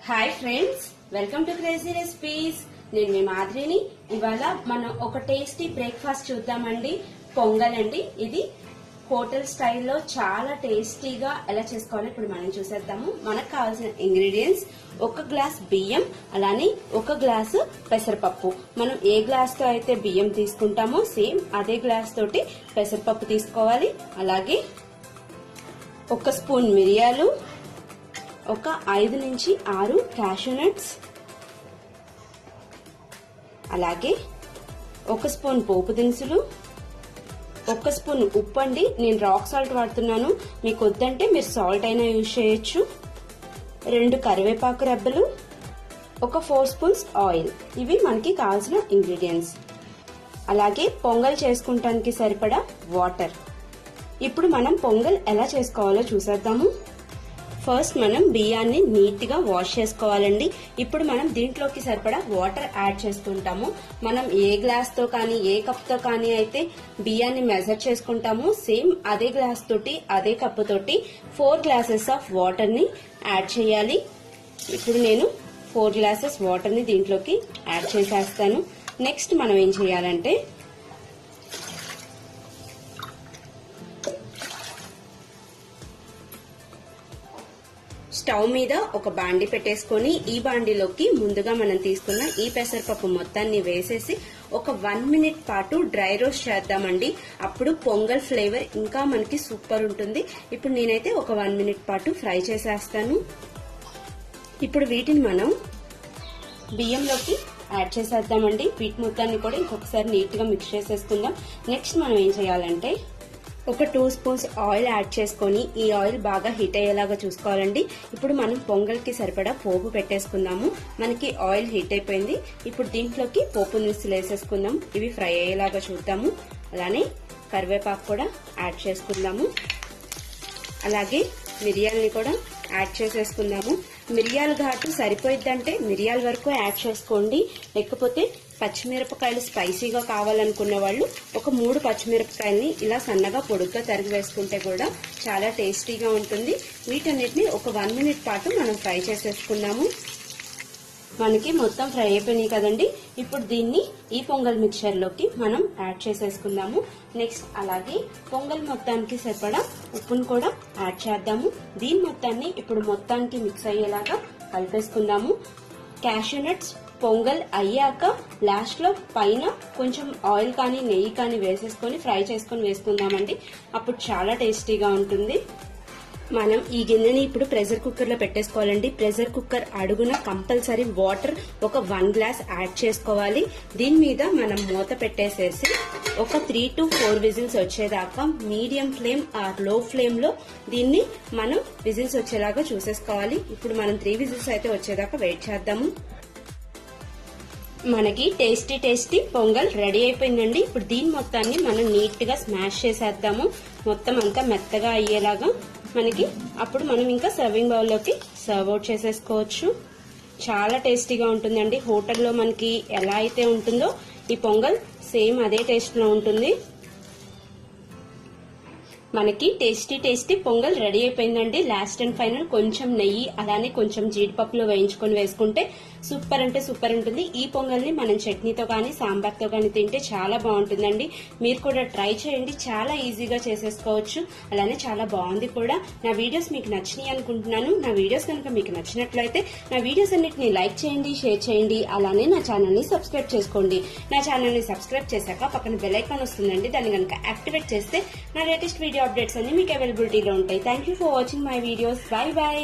Hi friends, welcome to crazy recipes. నేను మీ మాదిరిని. ఇవాళ మనం ఒక టేస్టీ బ్రేక్ఫాస్ట్ చూద్దామండి. పొంగల్ అండి. ఇది హోటల్ స్టైల్లో చాలా టేస్టీగా ఎలా చేసుకోవాలో ఇప్పుడు మనం చూసేద్దాము. మనకు కావాల్సిన ఇంగ్రీడియంట్స్: ఒక గ్లాస్ బియ్యం, అలానే ఒక గ్లాసు పెసరపప్పు. మనం ఏ గ్లాస్ తో అయితే బియ్యం తీసుకుంటామో సేమ్ అదే గ్లాస్ తోటి పెసరపప్పు తీసుకోవాలి. అలాగే ఒక స్పూన్ మిరియాలు, ఒక 5 నుంచి 6 క్యాషూ నట్స్, అలాగే ఒక స్పూన్ పోపు దినుసులు, ఒక స్పూన్ ఉప్పు అండి. నేను రాక్ సాల్ట్ వాడుతున్నాను, మీకు వద్దంటే మీరు సాల్ట్ అయినా యూజ్ చేయొచ్చు. 2 కరివేపాకు రెబ్బలు, ఒక 4 స్పూన్స్ ఆయిల్. ఇవి మనకి కావాల్సిన ఇంగ్రీడియంట్స్. అలాగే పొంగల్ చేసుకుంటానికి సరిపడా వాటర్. ఇప్పుడు మనం పొంగల్ ఎలా చేసుకోవాలో చూసేద్దాము. ఫస్ట్ మనం బియ్యాన్ని నీట్ గా వాష్ చేసుకోవాలండి. ఇప్పుడు మనం దీంట్లోకి సరిపడా వాటర్ యాడ్ చేసుకుంటాము. మనం ఏ గ్లాస్ తో కానీ ఏ కప్ తో కానీ అయితే బియ్యాన్ని మెజర్ చేసుకుంటామో సేమ్ అదే గ్లాస్ తోటి అదే కప్పు తోటి 4 గ్లాసెస్ ఆఫ్ వాటర్ ని యాడ్ చేయాలి. ఇప్పుడు నేను 4 గ్లాసెస్ వాటర్ ని దీంట్లోకి యాడ్ చేసేస్తాను. నెక్స్ట్ మనం ఏం చేయాలంటే స్టవ్ మీద ఒక బాండి పెట్టేసుకొని ఈ బాండిలోకి ముందుగా మనం తీసుకున్న ఈ పెసరపప్పు మొత్తాన్ని వేసేసి ఒక 1 మినిట్ పాటు డ్రై రోస్ట్ చేద్దామండి. అప్పుడు పొంగల్ ఫ్లేవర్ ఇంకా మనకి సూపర్ ఉంటుంది. ఇప్పుడు నేనైతే ఒక 1 మినిట్ పాటు ఫ్రై చేసేస్తాను. ఇప్పుడు వీటిని మనం బియ్యంలోకి యాడ్ చేసేద్దామండి. వీటి మొత్తాన్ని కూడా ఇంకొకసారి నీట్ గా మిక్స్ చేసేసుకుందాం. నెక్స్ట్ మనం ఏం చేయాలంటే ఒక 2 స్పూన్స్ ఆయిల్ యాడ్ చేసుకొని ఈ ఆయిల్ బాగా హీట్ అయ్యేలాగా చూసుకోవాలండి. ఇప్పుడు మనం పొంగల్ కి సరిపడా పోపు పెట్టేసుకుందాము. మనకి ఆయిల్ హీట్ అయిపోయింది. ఇప్పుడు దీంట్లోకి పోపు దినుసులు వేసేసుకుందాం. ఇవి ఫ్రై అయ్యేలాగా చూద్దాము. అలానే కరివేపాకు కూడా యాడ్ చేసుకుందాము. అలాగే మిరియాలని కూడా యాడ్ చేసేసుకుందాము. మిరియాల ఘాటు సరిపోయిద్దంటే మిరియాల వరకు యాడ్ చేసుకోండి. లేకపోతే పచ్చిమిరపకాయలు స్పైసీగా కావాలనుకున్న వాళ్ళు ఒక 3 పచ్చిమిరపకాయల్ని ఇలా సన్నగా పొడుగ్గా తరిగి వేసుకుంటే కూడా చాలా టేస్టీగా ఉంటుంది. వీటన్నిటిని ఒక 1 మినిట్ పాటు మనం ఫ్రై చేసేసుకున్నాము. మనకి మొత్తం ఫ్రై అయిపోయినాయి కదండి. ఇప్పుడు దీన్ని ఈ పొంగల్ మిక్చర్ లోకి మనం యాడ్ చేసేసుకుందాము. నెక్స్ట్ అలాగే పొంగల్ మొత్తానికి సరిపడా ఉప్పును కూడా యాడ్ చేద్దాము. దీని మొత్తాన్ని ఇప్పుడు మొత్తానికి మిక్స్ అయ్యేలాగా కలిపేసుకుందాము. క్యాషూ నట్స్ పొంగల్ అయ్యాక లాస్ట్ లో పైన కొంచెం ఆయిల్ కానీ నెయ్యి కానీ వేసేసుకొని ఫ్రై చేసుకొని వేసుకుందామండి. అప్పుడు చాలా టేస్టీగా ఉంటుంది. మనం ఈ గిన్నెని ఇప్పుడు ప్రెషర్ కుక్కర్ లో పెట్టేసుకోవాలండి. ప్రెషర్ కుక్కర్ అడుగున కంపల్సరీ వాటర్ ఒక 1 గ్లాస్ యాడ్ చేసుకోవాలి. దీని మీద మనం మూత పెట్టేసేసి ఒక 3 to 4 విజిల్స్ వచ్చేదాకా medium flame or low flame లో దీన్ని మనం విజిల్స్ వచ్చేలాగా చూసేసుకోవాలి. ఇప్పుడు మనం 3 విజిల్స్ అయితే వచ్చేదాకా వెయిట్ చేద్దాము. మనకి టేస్టీ పొంగల్ రెడీ అయిపోయిందండి. ఇప్పుడు దీని మొత్తాన్ని మనం నీట్ గా స్మాష్ చేసేద్దాము. మొత్తం అంతా మెత్తగా అయ్యేలాగా మనకి. అప్పుడు మనం ఇంకా సర్వింగ్ బౌల్ లోకి సర్వ్ అవుట్ చేసేసుకోవచ్చు. చాలా టేస్టీగా ఉంటుందండి. హోటల్లో మనకి ఎలా అయితే ఉంటుందో ఈ పొంగల్ సేమ్ అదే టేస్ట్ లో ఉంటుంది. మనకి టేస్టీ పొంగల్ రెడీ అయిపోయిందండి. లాస్ట్ అండ్ ఫైనల్ కొంచెం నెయ్యి అలానే కొంచెం జీడిపప్పులో వేయించుకొని వేసుకుంటే సూపర్ అంటే సూపర్ ఉంటుంది. ఈ పొంగల్ని మనం చట్నీతో కానీ సాంబార్తో కానీ తింటే చాలా బాగుంటుందండి. మీరు కూడా ట్రై చేయండి. చాలా ఈజీగా చేసేసుకోవచ్చు. అలానే చాలా బాగుంది కూడా. నా వీడియోస్ మీకు నచ్చినాయి అనుకుంటున్నాను. నా వీడియోస్ కనుక మీకు నచ్చినట్లయితే నా వీడియోస్ అన్నిటిని లైక్ చేయండి, షేర్ చేయండి. అలానే నా ఛానల్ ని సబ్స్క్రైబ్ చేసుకోండి. నా ఛానల్ ని సబ్స్క్రైబ్ చేశాక పక్కన బెల్ ఐకాన్ వస్తుందండి. దాన్ని కనుక యాక్టివేట్ చేస్తే నా లేటెస్ట్ వీడియో అప్డేట్స్ అన్ని మీకు అవైలబిలిటీలో ఉంటాయి. Thank you for watching my videos. By by.